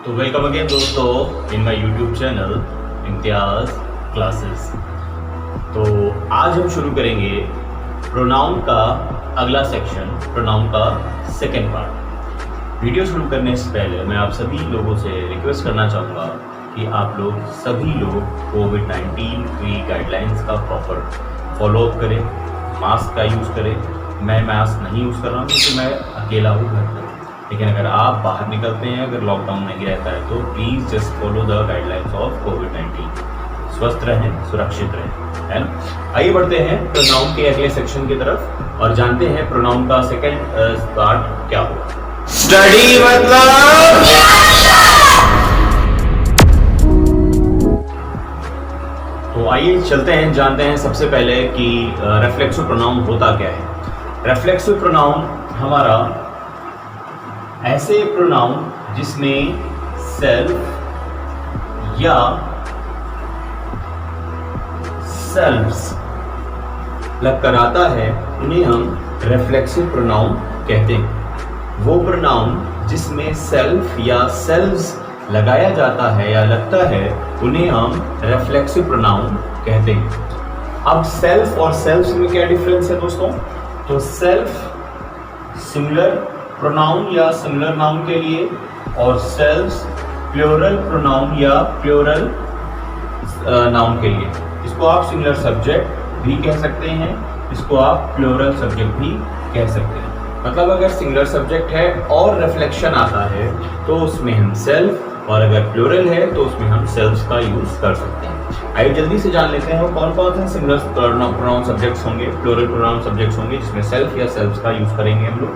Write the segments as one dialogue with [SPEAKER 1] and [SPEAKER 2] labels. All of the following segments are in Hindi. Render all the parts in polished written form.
[SPEAKER 1] तो वेलकम अगेन दोस्तों in my YouTube channel Imtiaz classes. तो आज हम शुरू करेंगे प्रोनाउन का अगला सेक्शन, प्रोनाउन का सेकेंड पार्ट। वीडियो शुरू करने से पहले मैं आप सभी लोगों से रिक्वेस्ट करना चाहूँगा कि आप लोग सभी लोग कोविड-19 की गाइडलाइंस का प्रॉपर फॉलोअप करें, मास्क का यूज़ करें। मैं मास्क नहीं यूज़ कर रहा हूँ क्योंकि मैं अकेला हूँ घर पर, लेकिन अगर आप बाहर निकलते हैं, अगर लॉकडाउन नहीं रहता है तो please just follow the guidelines of कोविड-19। स्वस्थ रहें, सुरक्षित रहें, है ना। आइए बढ़ते हैं प्रोनाउन के अगले सेक्शन की तरफ और जानते हैं प्रोनाउन का सेकेंड पार्ट क्या होगा।
[SPEAKER 2] स्टडी मतलब
[SPEAKER 1] तो आइए चलते हैं, जानते हैं सबसे पहले कि रेफ्लेक्सिव प्रोनाउन होता क्या है। रेफ्लेक्सिव प्रोनाउन हमारा ऐसे प्रोनाउन जिसमें सेल्फ या सेल्व्स लगकर आता है उन्हें हम रेफ्लेक्सिव प्रोनाउन कहते हैं। वो प्रोनाउन जिसमें सेल्फ या सेल्व्स लगाया जाता है या लगता है उन्हें हम रेफ्लेक्सिव प्रोनाउन कहते हैं। अब सेल्फ और सेल्व्स में क्या डिफरेंस है दोस्तों? तो सेल्फ सिंगुलर प्रोनाउन या सिंगुलर नाउन के लिए और सेल्व्स प्लूरल प्रोनाउन या प्लूरल नाउन के लिए। इसको आप सिंगुलर सब्जेक्ट भी कह सकते हैं, इसको आप प्लूरल सब्जेक्ट भी कह सकते हैं। मतलब अगर सिंगुलर सब्जेक्ट है और रिफ्लेक्शन आता है तो उसमें हम सेल्फ, और अगर प्लूरल है तो उसमें हम सेल्व्स का यूज कर सकते हैं। आइए जल्दी से जान लेते हैं वो कौन कौन से सिंगुलर प्रोनाउन सब्जेक्ट्स होंगे, प्लूरल प्रोनाउन सब्जेक्ट्स होंगे जिसमें सेल्फ या सेल्व्स का यूज करेंगे हम लोग।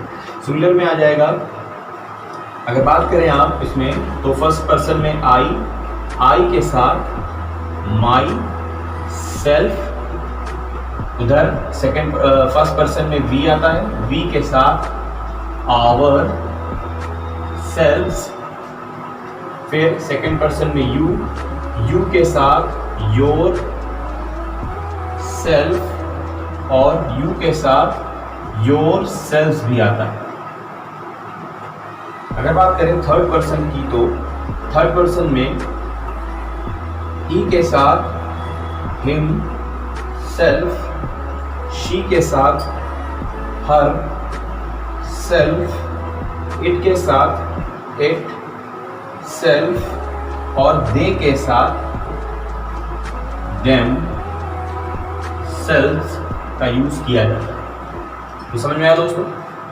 [SPEAKER 1] सिंगुलर में आ जाएगा, अगर बात करें आप इसमें तो फर्स्ट पर्सन में आई के साथ माई सेल्फ, उधर सेकंड फर्स्ट पर्सन में वी आता है, वी के साथ आवर सेल्व्स, फिर सेकंड पर्सन में यू के साथ योर सेल्फ और यू के साथ योर सेल्व्स भी आता है। अगर बात करें थर्ड पर्सन की तो थर्ड पर्सन में ही के साथ हिम सेल्फ, शी के साथ हर सेल्फ, इट के साथ इट सेल्फ और दे के साथ देम सेल्व्स का यूज किया जाता है। तो समझ में आया दोस्तों?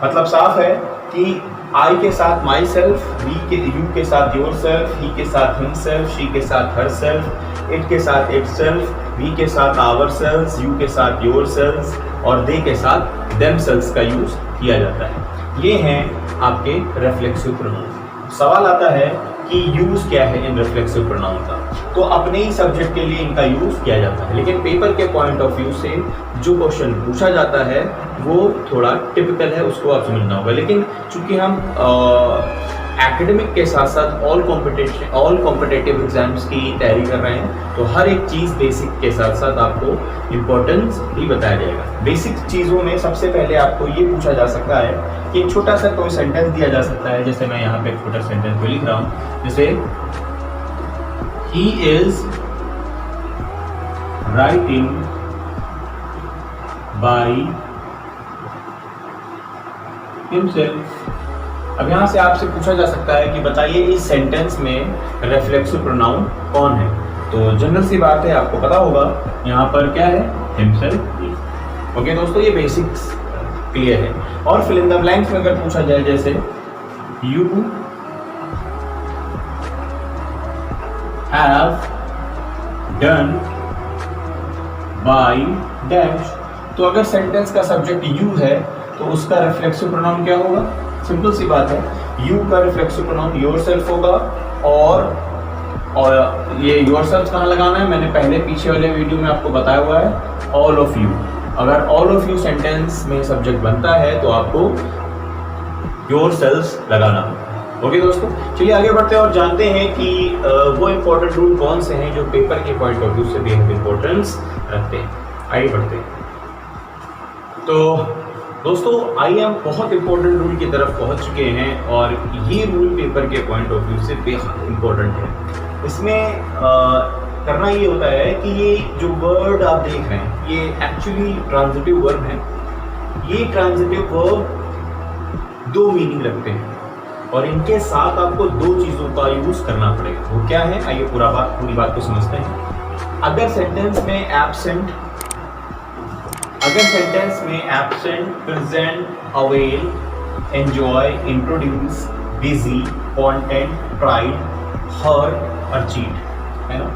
[SPEAKER 1] मतलब साफ है कि आई के साथ माई सेल्फ, यू के साथ योर सेल्फ, ही के साथ हिम सेल्फ, शी के साथ हर सेल्फ, इट के साथ इट सेल्फ, वी के साथ आवर सेल्स, यू के साथ योर सेल्स और दे के साथ देम सेल्स का यूज किया जाता है। ये हैं आपके रेफ्लेक्सिव प्रोनाउन। सवाल आता है कि यूज क्या है इन रिफ्लेक्सिव प्रोनाउन का? तो अपने ही सब्जेक्ट के लिए इनका यूज किया जाता है, लेकिन पेपर के पॉइंट ऑफ व्यू से जो क्वेश्चन पूछा जाता है वो थोड़ा टिपिकल है, उसको आप समझना होगा। लेकिन चूंकि हम एकेडमिक के साथ साथ ऑल कॉम्पिटिटिव एग्जाम्स की तैयारी कर रहे हैं तो हर एक चीज़ बेसिक के साथ साथ आपको इम्पोर्टेंस भी बताया जाएगा। बेसिक चीज़ों में सबसे पहले आपको ये पूछा जा सकता है कि एक छोटा सा कोई सेंटेंस दिया जा सकता है, जैसे मैं यहाँ पे एक छोटा सेंटेंस को लिख रहा हूँ, जैसे he is writing by himself. अब यहाँ से आपसे पूछा जा सकता है कि बताइए इस सेंटेंस में रेफ्लेक्सिव प्रोनाउन कौन है? तो जनरल सी बात है, आपको पता होगा यहाँ पर क्या है, हिमसेल्फ। ओके दोस्तों, ये बेसिक्स क्लियर है। और फिल इन द ब्लैंक्स में अगर पूछा जाए जैसे you have done by dash, तो अगर सेंटेंस का सब्जेक्ट यू है तो उसका रिफ्लेक्सिव प्रोनाउन क्या होगा? सिंपल सी बात है, यू का रिफ्लेक्सिव प्रोनाउन योरसेल्फ होगा। और ये योरसेल्फ कहाँ लगाना है, मैंने पहले पीछे वाले वीडियो में आपको बताया हुआ है, ऑल ऑफ यू। अगर ऑल ऑफ यू सेंटेंस में सब्जेक्ट बनता है तो आपको योरसेल्फ लगाना होगा। ओके दोस्तों, चलिए आगे बढ़ते हैं और जानते हैं कि वो इम्पोर्टेंट रूल कौन से हैं जो पेपर के पॉइंट ऑफ व्यू से भी इम्पोर्टेंस रखते हैं। आगे बढ़ते हैं। तो दोस्तों आइए हम बहुत इंपॉर्टेंट रूल की तरफ पहुंच चुके हैं और ये रूल पेपर के पॉइंट ऑफ व्यू से बेहद इंपॉर्टेंट है। इसमें करना ये होता है कि ये जो वर्ड आप देख रहे हैं ये एक्चुअली ट्रांजिटिव वर्ब है। ये ट्रांजिटिव वर्ब दो मीनिंग रखते हैं और इनके साथ आपको दो चीज़ों का यूज़ करना पड़ेगा। वो क्या है, आइए पूरी बात को समझते हैं। अगर सेंटेंस में absent, present, avail, enjoy, introduce, busy, content, tried, hurt और चीट है ना,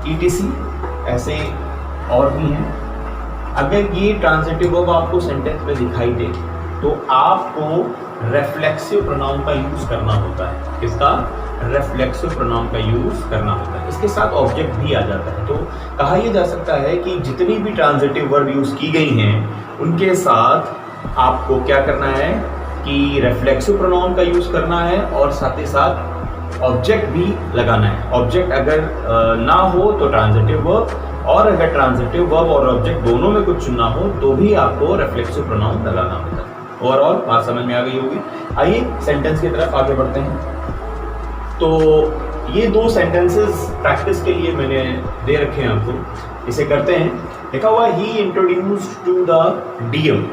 [SPEAKER 1] ETC ऐसे और भी हैं। अगर ये ट्रांजिटिव वर्ब आपको सेंटेंस में दिखाई दे तो आपको रेफ्लेक्सिव प्रोनाउन का यूज करना होता है। किसका? रेफ्लेक्सिव प्रोनाउन का यूज करना होता है। इसके साथ ऑब्जेक्ट भी आ जाता है। तो कहा यह जा सकता है कि जितनी भी ट्रांजिटिव वर्ब यूज की गई हैं उनके साथ आपको क्या करना है कि रेफ्लेक्सिव प्रोनाउन का यूज करना है और साथ ही साथ ऑब्जेक्ट भी लगाना है। ऑब्जेक्ट अगर ना हो तो ट्रांजिटिव वर्ब, और अगर ट्रांजिटिव वर्ब और ऑब्जेक्ट दोनों में कुछ चुनना हो तो भी आपको रेफ्लेक्सिव प्रोनाउन लगाना होता है। ओवरऑल बात समझ में आ गई होगी। आइए सेंटेंस की तरफ आगे बढ़ते हैं। तो ये दो सेंटेंसेस प्रैक्टिस के लिए मैंने दे रखे हैं आपको। इसे करते हैं। लिखा हुआ he introduced to the DM.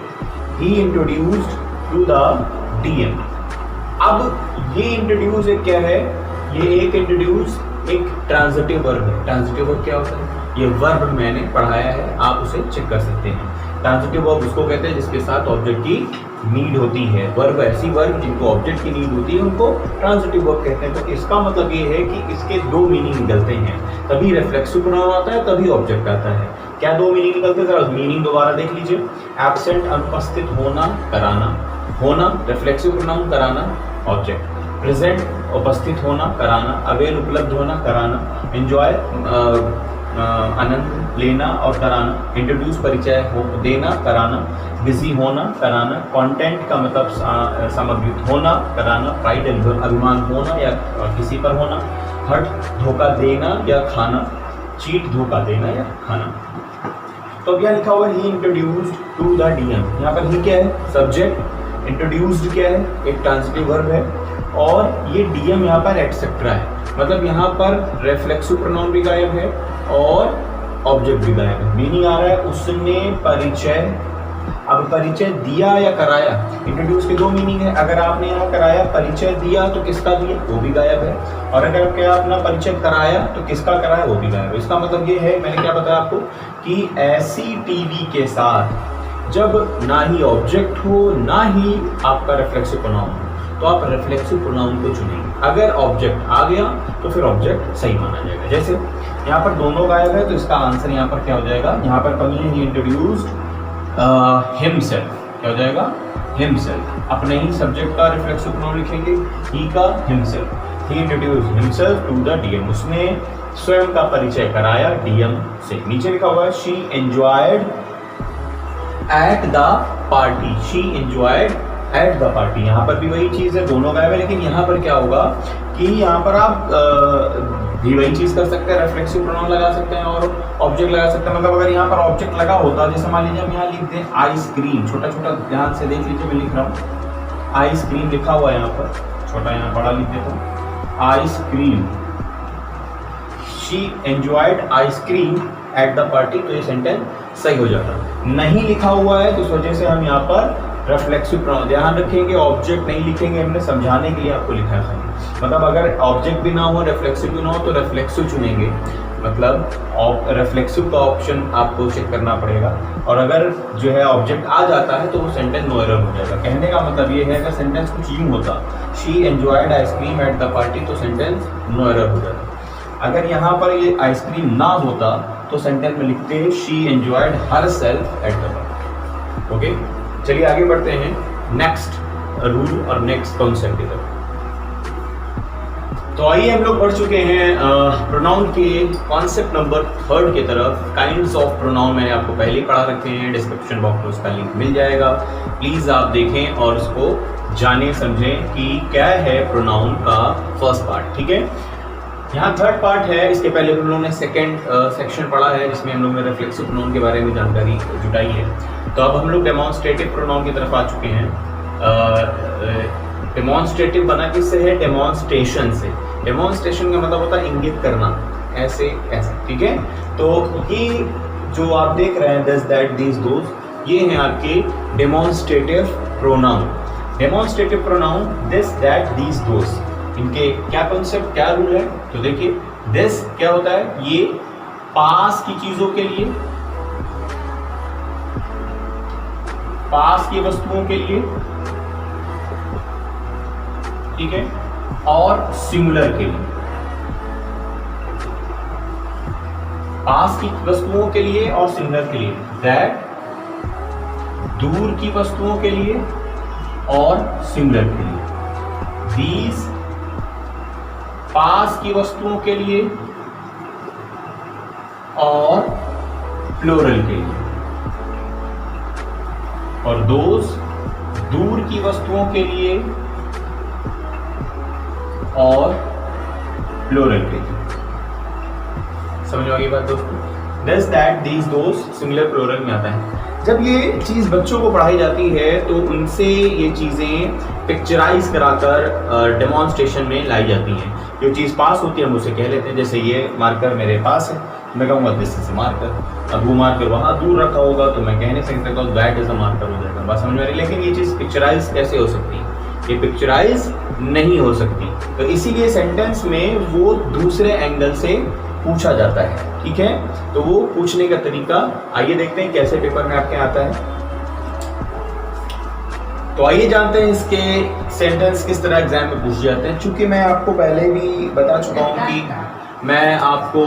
[SPEAKER 1] He introduced to the DM. अब ये इंट्रोड्यूस एक क्या है? ये एक इंट्रोड्यूस एक ट्रांजिटिव वर्ब है। ट्रांजिटिव वर्ब क्या होता है? ये वर्ब मैंने पढ़ाया है, आप उसे चेक कर सकते हैं। ट्रांजिटिव वर्ब उसको कहते हैं जिसके साथ ऑब्जेक्ट की नीड होती है। वर्ब ऐसी वर्ब जिनको ऑब्जेक्ट की नीड होती है उनको ट्रांजिटिव वर्ब कहते हैं। तो इसका मतलब ये है कि इसके दो मीनिंग निकलते हैं। तभी रेफ्लेक्सिव प्रोनाउन आता है, तभी ऑब्जेक्ट आता है। क्या दो मीनिंग निकलते हैं? जरा मीनिंग दोबारा देख लीजिए। एब्सेंट अनुपस्थित होना, कराना। होना रेफ्लेक्सिव प्रोनाउन, कराना ऑब्जेक्ट। प्रेजेंट उपस्थित होना, कराना। अवेल उपलब्ध होना, कराना। एंजॉय आनंद लेना और कराना। इंट्रोड्यूस परिचय हो देना, कराना। बिजी होना, कराना। कंटेंट का मतलब समर्पित होना, कराना। प्राइड अभिमान होना या किसी पर होना। हर्ट धोखा देना या खाना। चीट धोखा देना या खाना। तो अब यहाँ लिखा हुआ है ही इंट्रोड्यूस्ड टू द डीएम। यहाँ पर ही क्या है? सब्जेक्ट। इंट्रोड्यूस्ड क्या है? एक ट्रांजिटिव वर्ब है और ये डीएम यहाँ पर एटसेट्रा है। मतलब यहाँ पर रेफ्लेक्सिव प्रोनाउन भी गायब है और ऑब्जेक्ट भी गायब है। मीनिंग आ रहा है उसने परिचय। अब परिचय दिया या कराया, इंट्रोड्यूस के दो मीनिंग है। अगर आपने यहाँ कराया परिचय दिया तो किसका दिया? वो भी गायब है। और अगर क्या अपना परिचय कराया तो किसका कराया? वो भी गायब है। इसका मतलब ये है, मैंने क्या बताया आपको, कि ऐसी टीवी के साथ जब ना ही ऑब्जेक्ट हो ना ही आपका रेफ्लेक्सिव प्रोनाउन हो तो आप रेफ्लेक्सिव प्रोनाउन को चुनेंगे। अगर ऑब्जेक्ट आ गया तो फिर ऑब्जेक्ट सही माना जाएगा। जैसे यहाँ पर दोनों गायब है तो इसका आंसर यहाँ पर क्या हो जाएगा? यहाँ पर कमी है, ही इंट्रोड्यूस्ड हिमसेल्फ। क्या हो जाएगा? हिमसेल्फ। अपने ही सब्जेक्ट का रिफ्लेक्सिव प्रोनाउन लिखेंगे, ही का himself. He introduced himself to the DM. उसने स्वयं का परिचय कराया डीएम से। नीचे लिखा हुआ है she enjoyed at the party. She enjoyed at the party. यहाँ पर भी वही चीज़ है, दोनों गायब है। लेकिन यहाँ पर क्या होगा कि यहाँ पर आप भी वही चीज़ कर सकते हैं, रेफ्लेक्सिव प्रोनाउन लगा सकते हैं और ऑब्जेक्ट लगा सकते हैं। मतलब अगर यहाँ पर ऑब्जेक्ट लगा होता, जैसे मान लीजिए हम यहाँ लिख दें आइसक्रीम। छोटा छोटा ध्यान से देख लीजिए, मैं लिख रहा हूँ आइसक्रीम लिखा हुआ है यहाँ पर, छोटा यहाँ बड़ा लिख देता हूँ ice cream. She enjoyed ice cream at the party. तो ये सेंटेंस सही हो जाता। नहीं लिखा हुआ है तो इस वजह से हम यहाँ पर रेफ्लेक्सिव प्रोनाउन ध्यान रखेंगे, ऑब्जेक्ट नहीं लिखेंगे। हमने समझाने के लिए आपको लिखा है। मतलब अगर ऑब्जेक्ट भी ना हो, रेफ्लेक्सिव भी ना हो तो रेफ्लेक्सिव चुनेंगे। मतलब रेफ्लेक्सिव का ऑप्शन आपको चेक करना पड़ेगा। और अगर जो है ऑब्जेक्ट आ जाता है तो वो सेंटेंस नो एरर हो जाएगा। कहने का मतलब ये है, अगर सेंटेंस कुछ यूँ होता, she enjoyed ice cream at the party, तो सेंटेंस नो एरर हो जाता। अगर यहाँ पर ये आइसक्रीम ना होता तो सेंटेंस में लिखते हैं she enjoyed herself at the party. Okay, चलिए आगे बढ़ते हैं नेक्स्ट रूल और नेक्स्ट कॉन्सेप्ट की तरफ। तो आइए हम लोग बढ़ चुके हैं प्रोनाउन के कॉन्सेप्ट नंबर 3 की तरफ। काइंड्स ऑफ प्रोनाउन मैंने आपको पहले ही पढ़ा रखे हैं, डिस्क्रिप्शन बॉक्स में उसका लिंक मिल जाएगा। प्लीज़ आप देखें और उसको जानें समझें कि क्या है प्रोनाउन का फर्स्ट पार्ट। ठीक है, यहाँ थर्ड पार्ट है। इसके पहले हम लोगों ने सेकेंड सेक्शन पढ़ा है जिसमें हम लोगों ने रिफ्लेक्सिव प्रोनाउन के बारे में जानकारी जुटाई है। तो अब हम लोग डेमोन्स्ट्रेटिव प्रोनाउन की तरफ आ चुके हैं। डेमोन्स्ट्रेटिव बना किससे है? डेमोन्स्ट्रेशन से। डेमोन्स्ट्रेशन का मतलब होता है इंगित करना, ऐसे ऐसे, ठीक है। तो ये जो आप देख रहे हैं दिस दैट दीज दोज, ये हैं आपके demonstrative pronoun. Demonstrative pronoun this that these those, इनके क्या कॉन्सेप्ट, क्या रूल है? तो देखिए दिस क्या होता है, ये पास की चीजों के लिए, पास की वस्तुओं के लिए, ठीक है, और सिंगुलर के लिए। पास की वस्तुओं के लिए और सिंगुलर के लिए, दैट दूर की वस्तुओं के लिए और सिंगुलर के लिए, दीज पास की वस्तुओं के लिए और प्लूरल के लिए, और दोज दूर की वस्तुओं के लिए और प्लूरल के लिए। समझ में आ गई बात दोस्तों? This that these those singular plural में आता है। जब ये चीज बच्चों को पढ़ाई जाती है तो उनसे ये चीजें पिक्चराइज कराकर डेमोन्स्ट्रेशन में लाई जाती हैं। जो चीज पास होती है हम उसे कह लेते हैं, जैसे ये मार्कर मेरे पास है, मैं कहूँगा दिस इज अ मार्कर। अब वो मार्कर वहां दूर रखा होगा तो मैं कह नहीं सकता दैट इज अ मार्कर हो जाएगा। बात समझ में आ रही? लेकिन ये चीज पिक्चराइज कैसे हो सकती है? ये पिक्चराइज नहीं हो सकती, तो इसीलिए सेंटेंस में वो दूसरे एंगल से पूछा जाता है, ठीक है। तो वो पूछने का तरीका आइए देखते हैं कैसे पेपर में आपके आता है। तो आइए जानते हैं इसके सेंटेंस किस तरह एग्जाम में पूछे जाते हैं। चूंकि मैं आपको पहले भी बता चुका हूं कि मैं आपको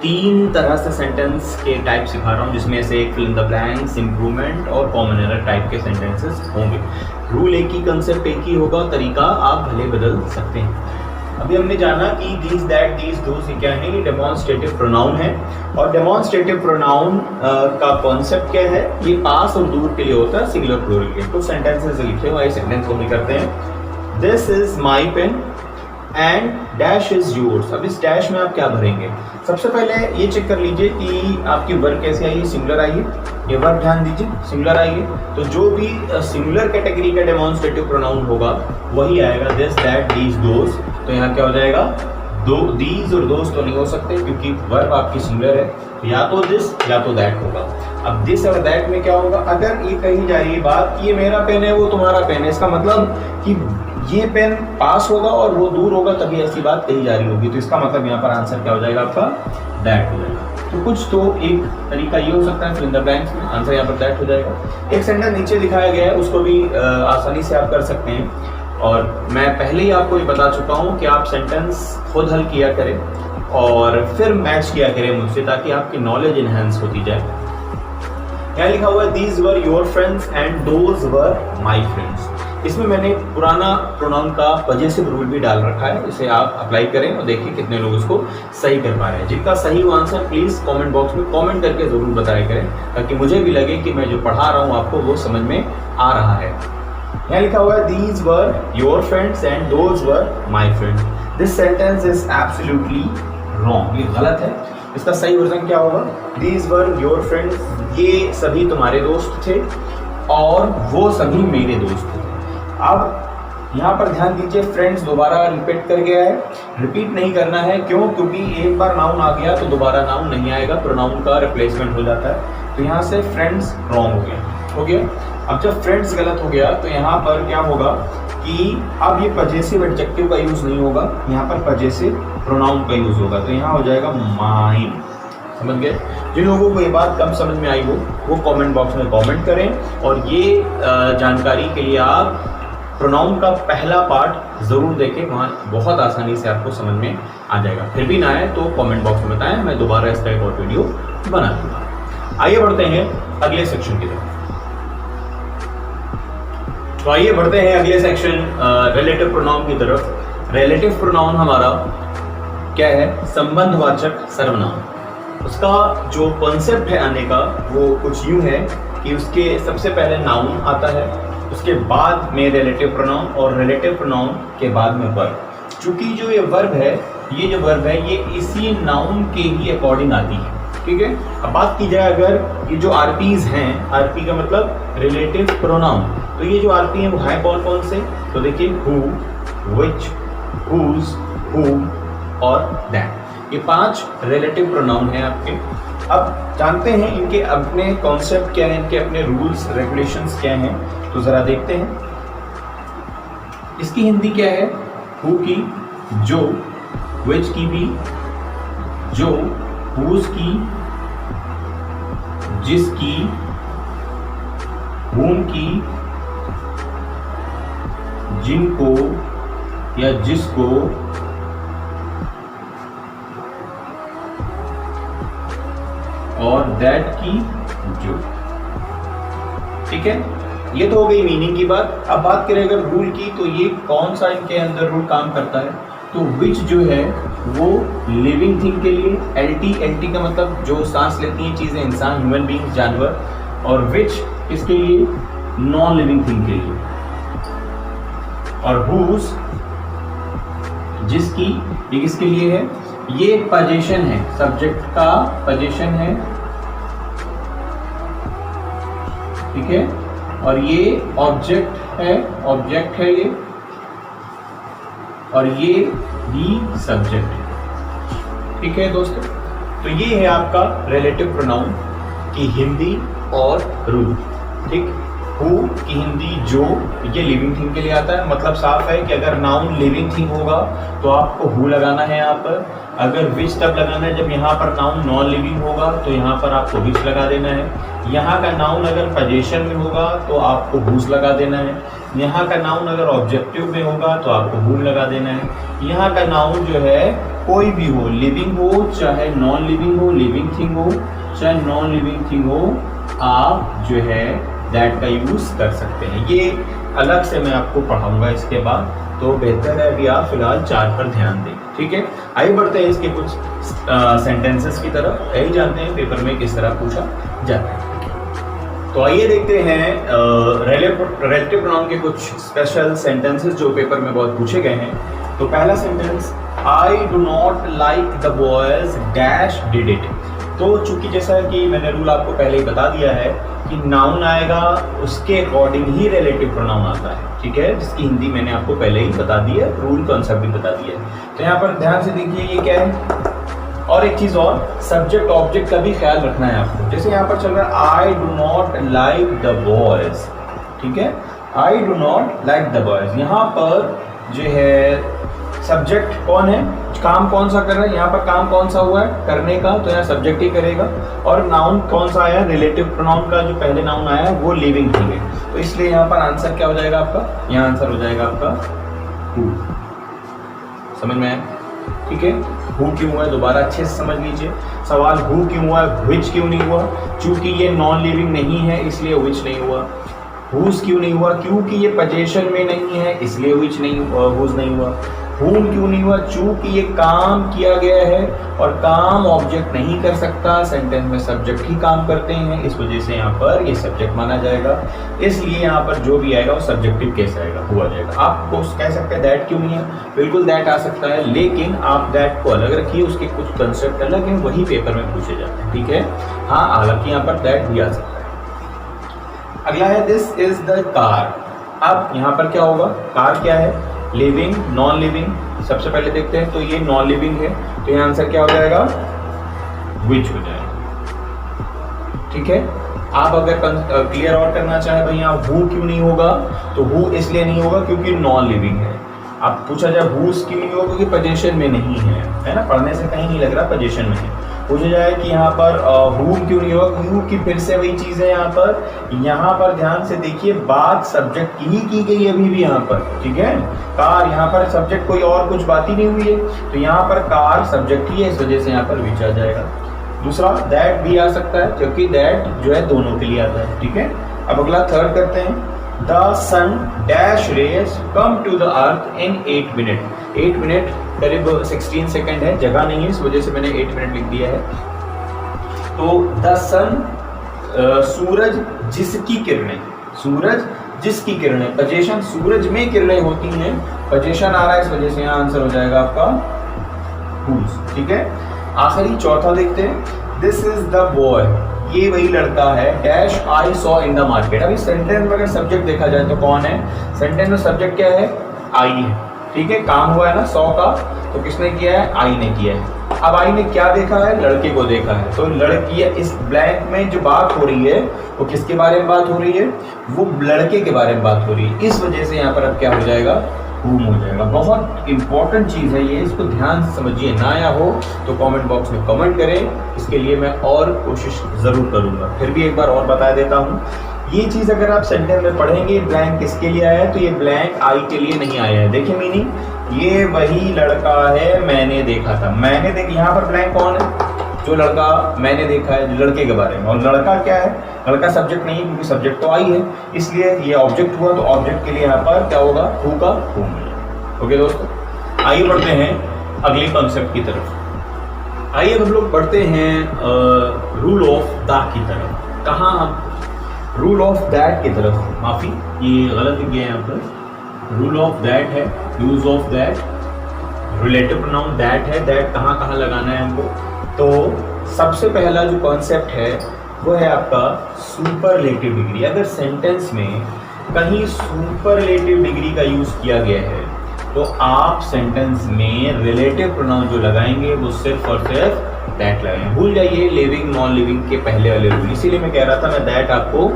[SPEAKER 1] 3 तरह से सेंटेंस के टाइप सिखा रहा हूं, जिसमें से एक fill in the blanks, improvement और कॉमन एरर टाइप के सेंटेंसेस होंगे। रूल एक ही, कंसेप्ट एक ही होगा, तरीका आप भले बदल सकते हैं। अभी हमने जाना कि दीज दैट दीज दोज क्या है, ये डेमोन्स्ट्रेटिव प्रोनाउन है। और डेमोन्स्ट्रेटिव प्रोनाउन का कॉन्सेप्ट क्या है? ये पास और दूर के लिए होता है, सिंगुलर प्लूरल के। कुछ सेंटेंसेस लिखे हुए सेंटेंस को भी करते हैं। This is my pen and dash is yours. अब इस डैश में आप क्या भरेंगे? सबसे पहले ये चेक कर लीजिए कि आपकी वर्ब कैसे आई है, सिंगुलर आई है। ये वर्ब ध्यान दीजिए, सिंगुलर आई है। तो जो भी सिंगुलर कैटेगरी का डेमोन्स्ट्रेटिव प्रोनाउन होगा वही आएगा, दिस दैट दीज दोज। तो यहाँ क्या हो जाएगा? दो, दीज और दोज तो नहीं हो सकते क्योंकि वर्ब आपकी सिंगुलर है, या तो दिस या तो दैट होगा। अब दिस और दैट में क्या होगा? अगर ये कही जा रही है बात कि ये मेरा पेन है वो तुम्हारा पेन है, इसका मतलब कि ये पेन पास होगा और वो दूर होगा, तभी ऐसी बात कही जा रही होगी। तो इसका मतलब यहाँ पर आंसर क्या हो जाएगा आपका? दैट हो जाएगा। तो कुछ तो एक तरीका ये हो सकता है फिल इन द ब्लैंक्स में, आंसर यहाँ पर दैट हो जाएगा। एक सेंटेंस नीचे दिखाया गया है, उसको भी आसानी से आप कर सकते हैं। और मैं पहले ही आपको ये बता चुका हूँ कि आप सेंटेंस खुद हल किया करें और फिर मैच किया करें मुझसे, ताकि आपकी नॉलेज इनहेंस होती जाए। यहाँ लिखा हुआ है these were your friends and those were my friends. इसमें मैंने पुराना प्रोनाउन का पजेसिव रूल भी डाल रखा है, इसे आप अप्लाई करें और देखिए कितने लोग इसको सही कर पा रहे हैं। जिनका सही हो आंसर प्लीज कमेंट बॉक्स में कमेंट करके जरूर बताया करें, ताकि मुझे भी लगे कि मैं जो पढ़ा रहा हूँ आपको वो समझ में आ रहा है। यहाँ लिखा हुआ है these were your friends and those were my friends. This sentence is absolutely wrong, ये गलत है। इसका सही वर्जन क्या होगा? दीज वर योर फ्रेंड्स, ये सभी तुम्हारे दोस्त थे और वो सभी मेरे दोस्त थे। अब यहाँ पर ध्यान दीजिए, फ्रेंड्स दोबारा रिपीट कर गया है। रिपीट नहीं करना है, क्यों? क्योंकि एक बार नाउन आ गया तो दोबारा नाउन नहीं आएगा, प्रोनाउन का रिप्लेसमेंट हो जाता है। तो यहाँ से फ्रेंड्स रॉन्ग हो गया। अब जब फ्रेंड्स गलत हो गया तो यहाँ पर क्या होगा कि अब ये पजेसिव एडजेक्टिव का यूज नहीं होगा, यहाँ पर पजेसिव प्रोनाउन का यूज होगा। तो यहाँ हो जाएगा माइन। समझ गए? जिन लोगों को ये बात कम समझ में आई हो वो कमेंट बॉक्स में कमेंट करें। और ये जानकारी के लिए आप प्रोनाउन का पहला पार्ट जरूर देखें, वहाँ बहुत आसानी से आपको समझ में आ जाएगा। फिर भी ना आए तो कमेंट बॉक्स में बताएं, मैं दोबारा इसका एक और वीडियो बना दूंगा। आइए बढ़ते हैं अगले सेक्शन की तरफ। तो आइए बढ़ते हैं अगले सेक्शन रिलेटिव प्रोनाउन की तरफ। रिलेटिव प्रोनाउन हमारा क्या है? संबंधवाचक सर्वनाम। उसका जो कॉन्सेप्ट है आने का वो कुछ यूं है कि उसके सबसे पहले नाउन आता है, उसके बाद में रिलेटिव प्रोनाउन और रिलेटिव प्रोनाउन के बाद में वर्ब। चूंकि जो ये वर्ब है, ये जो वर्ब है ये इसी नाउन के ही अकॉर्डिंग आती है। ठीक है। अब बात की जाए अगर ये जो आरपीज हैं, आरपी का मतलब रिलेटिव प्रोनाउन, तो ये जो आरपी हैं वो है कौन कौन से, तो देखिए हु, विच, हुज, हूम और दैट, ये 5 रिलेटिव प्रोनाउन हैं आपके। अब जानते हैं इनके अपने कॉन्सेप्ट क्या है, इनके अपने रूल्स रेगुलेशंस क्या हैं, तो जरा देखते हैं। इसकी हिंदी क्या है, हु की जो, विच की भी जो, हुज की जिसकी, whom की जिनको या जिसको, और दैट की जो, ठीक है। ये तो हो गई मीनिंग की बात। अब बात करें अगर रूल की, तो ये कौन सा इनके अंदर रूल काम करता है, तो विच जो है वो लिविंग थिंग के लिए, एलटी का मतलब जो सांस लेती हैं चीजें, इंसान, ह्यूमन बीइंग, जानवर, और विच किसके लिए, नॉन लिविंग थिंग के लिए, और हुज जिसकी, ये किसके लिए है, ये पोजीशन है, सब्जेक्ट का पोजीशन है, ठीक है, और ये ऑब्जेक्ट है ये, और ये भी सब्जेक्ट है, ठीक है दोस्तों। तो ये है आपका रिलेटिव प्रोनाउन की हिंदी और रूल, ठीक। हु की हिंदी जो, ये लिविंग थिंग के लिए आता है, मतलब साफ है कि अगर नाउन लिविंग थिंग होगा तो आपको हु लगाना है यहाँ पर। अगर विच तब लगाना है जब यहाँ पर नाउन नॉन लिविंग होगा, तो यहाँ पर आपको विच लगा देना है। यहाँ का नाउन अगर पोजीशन में होगा तो आपको हुज लगा देना है। यहाँ का नाउन अगर ऑब्जेक्टिव में होगा तो आपको हुम लगा देना है। यहाँ का नाउन जो है कोई भी हो, लिविंग हो चाहे नॉन लिविंग हो, लिविंग थिंग हो चाहे नॉन लिविंग थिंग हो, आप जो है दैट का यूज कर सकते हैं। ये अलग से मैं आपको पढ़ाऊंगा इसके बाद, तो बेहतर है अभी आप फिलहाल 4 पर ध्यान दें, ठीक है। आइए बढ़ते हैं इसके कुछ सेंटेंसेस की तरफ, यही जानते हैं पेपर में किस तरह पूछा जाता है। तो आइए देखते हैं रिलेटिव प्रोनाउन के कुछ स्पेशल सेंटेंसेस जो पेपर में बहुत पूछे गए हैं। तो पहला sentence, I do not like the boys dash did it. तो चूंकि जैसा कि मैंने रूल आपको पहले ही बता दिया है कि नाउन आएगा उसके अकॉर्डिंग ही रिलेटिव प्रोनाउन आता है, ठीक है, जिसकी हिंदी मैंने आपको पहले ही बता दी है, रूल कॉन्सेप्ट भी बता दिया है। तो यहाँ पर ध्यान से देखिए ये क्या है, और एक चीज और, सब्जेक्ट ऑब्जेक्ट का भी ख्याल रखना है आपको। जैसे यहाँ पर चल रहा है I do not like the boys, ठीक है, I do not like the boys. यहाँ पर जो है सब्जेक्ट कौन है, काम कौन सा कर रहा है, यहाँ पर काम कौन सा हुआ है करने का, तो यहाँ सब्जेक्ट ही करेगा। और नाउन कौन सा आया, रिलेटिव प्रोनाउन का जो पहले नाउन आया है वो लिविंग थिंग है, तो इसलिए यहाँ पर आंसर क्या हो जाएगा आपका, यहाँ आंसर हो जाएगा आपका हु। समझ में आया, ठीक है। हु क्यों हुआ है दोबारा अच्छे से समझ लीजिए। सवाल हु क्यों हुआ है, विच क्यों नहीं हुआ, चूंकि ये नॉन लिविंग नहीं है इसलिए विच नहीं हुआ। हुज क्यों नहीं हुआ, क्योंकि ये पोजीशन में नहीं है इसलिए विच नहीं हुआ, हुज नहीं हुआ। हुम क्यों नहीं हुआ, चूंकि ये काम किया गया है और काम ऑब्जेक्ट नहीं कर सकता, सेंटेंस में सब्जेक्ट ही काम करते हैं, इस वजह से यहाँ पर ये सब्जेक्ट माना जाएगा, इसलिए यहाँ पर जो भी आएगा वो सब्जेक्टिव केस आएगा, हुआ जाएगा। आप कह सकते हैं दैट क्यों नहीं है, बिल्कुल दैट आ सकता है, लेकिन आप दैट को अलग रखिए, उसके कुछ कंसेप्ट अलग हैं, वही पेपर में पूछे जाते हैं, ठीक है। हाँ, हालांकि यहाँ पर दैट भी आ सकता है। अगला है दिस इज द कार। अब यहाँ पर क्या होगा, कार क्या है, लिविंग नॉन लिविंग, सबसे पहले देखते हैं। तो ये नॉन लिविंग है, तो यहाँ आंसर क्या हो जाएगा, विच हो जाएगा, ठीक है। आप अगर क्लियर और करना चाहे भाई यहाँ हु क्यों नहीं होगा, तो हु इसलिए नहीं होगा क्योंकि नॉन लिविंग है। आप पूछा जाए हुज क्यों नहीं होगा, क्योंकि पोजीशन में नहीं है ना, पढ़ने से कहीं नहीं लग रहा पोजीशन में है। पूछा जाए कि यहाँ पर हुम क्यों नहीं होगा, क्यों की फिर से वही चीज है, यहाँ पर ध्यान से देखिए, बात सब्जेक्ट की ही की गई अभी भी यहाँ पर, ठीक है। कार, यहाँ पर सब्जेक्ट कोई और कुछ बात ही नहीं हुई है, तो यहाँ पर कार सब्जेक्ट ही है, इस वजह से यहाँ पर विच आ जाएगा। दूसरा दैट भी आ सकता है, क्योंकि दैट जो है दोनों के लिए आता है, ठीक है। अब अगला थर्ड करते हैं, the sun dash rays come to the earth in 8 minute. 8 minute करीब 16 सेकेंड है, जगह नहीं है इस वजह से मैंने 8 मिनट लिख दिया है। तो द सन, सूरज जिसकी किरणें, सूरज जिसकी किरणें, पोजीशन सूरज में किरणें होती हैं, पोजीशन आ रहा है इस वजह से यहाँ आंसर हो जाएगा आपका हुज, ठीक है। आखिरी चौथा देखते हैं, दिस इज द बॉय, ये वही लड़का है, dash I saw in the market. अभी सेंटेंस में अगर सब्जेक्ट देखा जाए तो कौन है, सेंटेंस में सब्जेक्ट क्या है, आई है, ठीक है, काम हुआ है ना सॉ का, तो किसने किया है, आई ने किया है। अब आई ने क्या देखा है, लड़के को देखा है, तो लड़की, इस ब्लैंक में जो बात हो रही है वो किसके बारे में बात हो रही है, वो लड़के के बारे में बात हो रही है। इस वजह से यहाँ पर अब क्या हो जाएगा, whom हो जाएगा। बहुत इंपॉर्टेंट चीज़ है ये, इसको ध्यान से समझिए, ना आया हो तो कमेंट बॉक्स में कमेंट करें, इसके लिए मैं और कोशिश ज़रूर करूँगा। फिर भी एक बार और बता देता हूँ, ये चीज़ अगर आप सेंटेंस में पढ़ेंगे, ब्लैंक किसके लिए आया है, तो ये ब्लैंक आई के लिए नहीं आया है। देखिए मीनिंग, ये वही लड़का है मैंने देखा था, मैंने देख, यहाँ पर ब्लैंक कौन है, जो लड़का मैंने देखा है, लड़के के बारे में, और लड़का क्या है, लड़का सब्जेक्ट नहीं, क्योंकि सब्जेक्ट तो आई है, इसलिए ये ऑब्जेक्ट हुआ, तो ऑब्जेक्ट के लिए यहाँ पर क्या होगा, हु का हु मिलेगा। ओके दोस्तों, आइए बढ़ते हैं अगले कॉन्सेप्ट की तरफ। आइए हम लोग बढ़ते हैं रूल ऑफ द की तरफ। कहाँ हम, रूल ऑफ दैट की तरफ, माफी ये गलत लिख गया है यहाँ पर, रूल ऑफ दैट है, use of that, relative pronoun that है, दैट कहाँ कहाँ लगाना है हमको। तो सबसे पहला जो कॉन्सेप्ट है वो है आपका सुपरलेटिव डिग्री। अगर सेंटेंस में कहीं सुपरलेटिव डिग्री का यूज किया गया है तो आप सेंटेंस में रिलेटिव प्रोनाउन जो लगाएंगे वो सिर्फ और सिर्फ दैट लगाएंगे। भूल जाइए लिविंग नॉन लिविंग के पहले वाले रूल, इसीलिए मैं कह रहा था मैं दैट आपको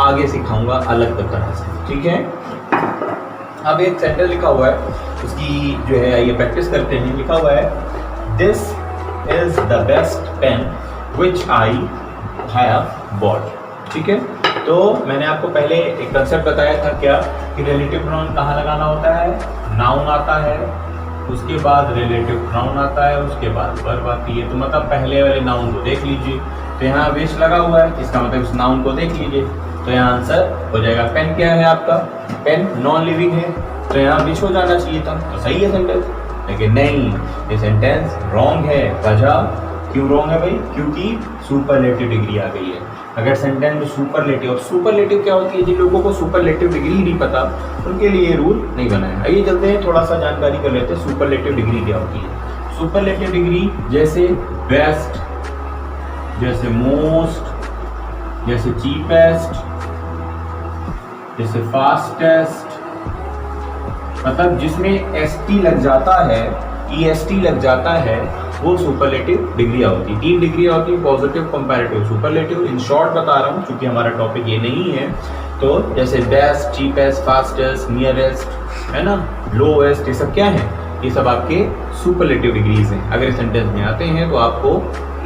[SPEAKER 1] आगे सिखाऊंगा अलग तरह से, ठीक है। अब एक सेंटेंस लिखा हुआ है, उसकी जो है ये प्रैक्टिस करते हैं। लिखा हुआ है, this is the best pen which I have bought, ठीक है। तो मैंने आपको पहले एक कंसेप्ट बताया था क्या, कि रिलेटिव प्रोनाउन कहाँ लगाना होता है, नाउन आता है, उसके बाद रिलेटिव प्रोनाउन आता है, उसके बाद वर्ब आती है। तो मतलब पहले वाले नाउन को देख लीजिए, तो यहाँ विच लगा हुआ है, इसका मतलब इस नाउन को देख लीजिए, तो यहाँ आंसर हो जाएगा। पेन क्या है आपका, पेन नॉन लिविंग है, तो यहाँ विच हो जाना चाहिए था, तो सही है सेंटेंस। लेकिन नहीं, ये सेंटेंस रॉन्ग है। वजह क्यों रॉन्ग है भाई, क्योंकि सुपरलेटिव डिग्री आ गई है। अगर सेंटेंस में सुपरलेटिव, और सुपरलेटिव क्या होती है, जिन लोगों को सुपरलेटिव डिग्री ही नहीं पता उनके लिए ये रूल नहीं बना है। आइए चलते हैं, थोड़ा सा जानकारी कर लेते हैं सुपरलेटिव डिग्री क्या होती है। सुपरलेटिव डिग्री जैसे बेस्ट, जैसे मोस्ट, जैसे चीपेस्ट, जैसे फास्टेस्ट, मतलब जिसमें एसटी लग जाता है, ईएसटी लग जाता है, वो सुपरलेटिव डिग्री होती है। 3 डिग्री होती है, positive, comparative, superlative. In short बता रहा हूँ क्योंकि हमारा टॉपिक ये नहीं है। तो जैसे बेस्ट, चीपेस्ट, फास्टेस्ट, नियरेस्ट, है ना, लोएस्ट, ये सब क्या है, ये सब आपके सुपरलेटिव डिग्रीज हैं। अगर सेंटेंस में आते हैं तो आपको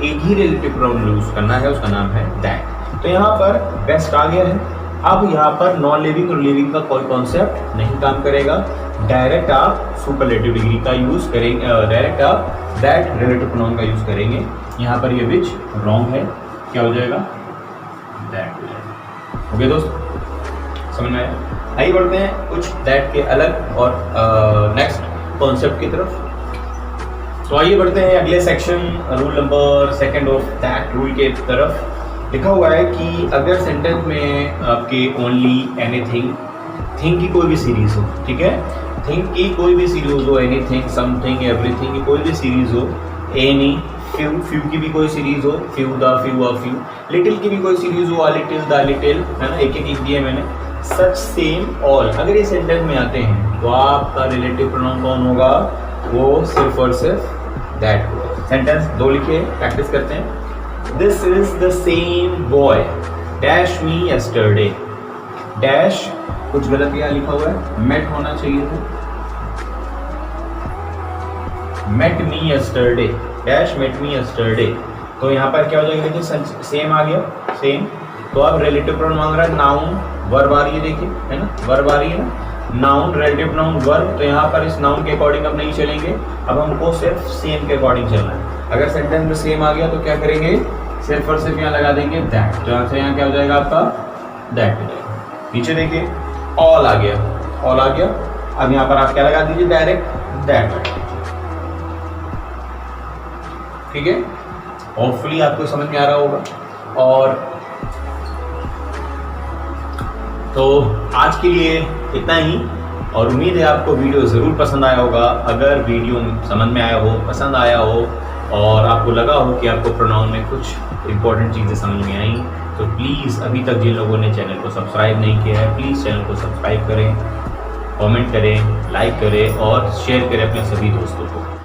[SPEAKER 1] एक ही रिलेटिव प्रोनाउन यूज करना है, उसका नाम है दैट। तो यहाँ पर बेस्ट आ गया है। अब यहाँ पर नॉन लिविंग और लिविंग का कोई कॉन्सेप्ट नहीं काम करेगा, डायरेक्ट आप सुपरलेटिव डिग्री का यूज करेंगे, डायरेक्ट आप दैट रिलेटिव प्रोनाउन का यूज करेंगे। यहाँ पर ये विच रॉन्ग है, क्या हो जाएगा, दैट हो जाएगा। ओके दोस्तों, समझ में आया। आइए बढ़ते हैं कुछ दैट के अलग और नेक्स्ट कॉन्सेप्ट की तरफ। तो आइए बढ़ते हैं अगले section, rule number 2 of that rule के तरफ। लिखा हुआ है कि अगर सेंटेंस में आपके ओनली, एनीथिंग, थिंग की कोई भी सीरीज हो, ठीक है, थिंग की कोई भी सीरीज हो, एनीथिंग, समथिंग, एवरीथिंग की कोई भी सीरीज हो, एनी, फ्यू, फ्यू की भी कोई सीरीज हो, few the, few a few, little की भी कोई सीरीज हो, अ लिटिल, द लिटिल, है ना, एक एक लिख दिया मैंने, सच, सेम, ऑल, अगर ये सेंटेंस में आते हैं तो आपका रिलेटिव प्रोनाउन कौन होगा, वो सिर्फ और सिर्फ दैट होगा। सेंटेंस 2 लिखिए, प्रैक्टिस करते हैं। This is the same boy dash me yesterday, dash कुछ गलत यहाँ लिखा हुआ है, मेट होना चाहिए था, met me yesterday, dash met me yesterday. तो यहाँ पर क्या हो जाएगा, देखिए सेम आ गया, सेम। तो अब रिलेटिव प्रोनाउन मांग रहा है, नाउन, वर्ब आ रही है, देखिए, है ना, वर्ब आ रही है ना, नाउन, रिलेटिव प्रोनाउन, वर्ब। तो यहाँ पर इस नाउन के अकॉर्डिंग अब नहीं चलेंगे, अब हमको सिर्फ सेम के अकॉर्डिंग चलना है। अगर सेंटेंस में सेम आ गया तो क्या करेंगे, सिर्फ और सिर्फ यहाँ लगा देंगे दैट, तो यहाँ से यहाँ क्या हो जाएगा आपका, दैट हो जाएगा। नीचे देखिए ऑल आ गया, ऑल आ गया। अब यहाँ पर आप क्या लगा दीजिए, डायरेक्ट दैट, ठीक है। होपफुली आपको समझ में आ रहा होगा। और तो आज के लिए इतना ही, और उम्मीद है आपको वीडियो ज़रूर पसंद आया होगा। अगर वीडियो समझ में आया हो, पसंद आया हो, और आपको लगा हो कि आपको प्रोनाउन में कुछ इंपॉर्टेंट चीज़ें समझ में आई, तो प्लीज़ अभी तक जिन लोगों ने चैनल को सब्सक्राइब नहीं किया है, प्लीज़ चैनल को सब्सक्राइब करें, कमेंट करें, लाइक करें और शेयर करें अपने सभी दोस्तों को।